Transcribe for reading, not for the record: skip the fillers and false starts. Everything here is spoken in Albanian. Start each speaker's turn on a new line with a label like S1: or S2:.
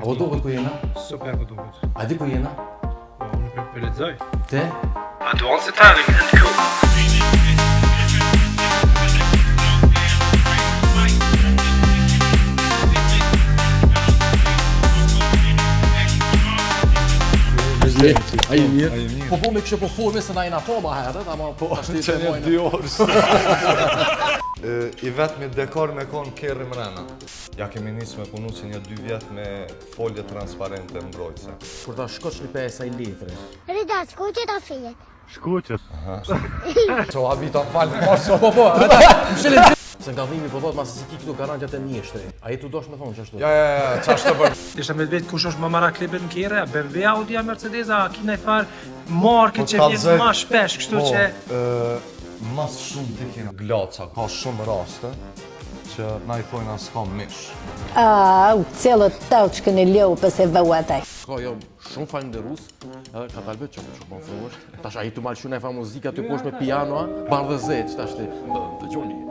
S1: O duket ku jena?
S2: Super po duket.
S1: A di ku jena?
S2: Po unë për lexoj.
S1: Te?
S2: Advanced Italian and cool.
S1: Ai mirë. Po me kishë po forme se na jena to ma herët, ama po ashtu
S3: Që një 2 orë. I vetëmi dekor me konë kerri mrena. Ja kemi nisë me punu që një 2 vjetë me folje transparente mbrojtëse.
S1: Kur ta shkosh një pesë ai letri.
S4: Rida, skuqet a fijet?
S2: Shkuqet.
S3: Që o habita falë mos.
S1: Po, ata, mshëllin se nga dhimi po thot mas si ki këtu garantjat e mjeshtri. A i tu dosh me thonë që ashtu?
S3: Ja, qashtë të bërë.
S2: Isha me vetë kush është më mara klipet në kere, BMW, Audi, Mercedesa, kina i farë marke që vjenë ma shpesh, kështu që...
S3: Mas shumë të kena glaca, ka shumë raste që na i thojnë as ka mish.
S5: U celët tauçkën e lopës e vëuataj.
S1: Ka jo shumë falenderus, edhe ka talbet që po thuash. Tash ai tu mal shune fa muzika ty poshtë me piano, bardhë zet, tash ti. Dëgjoni.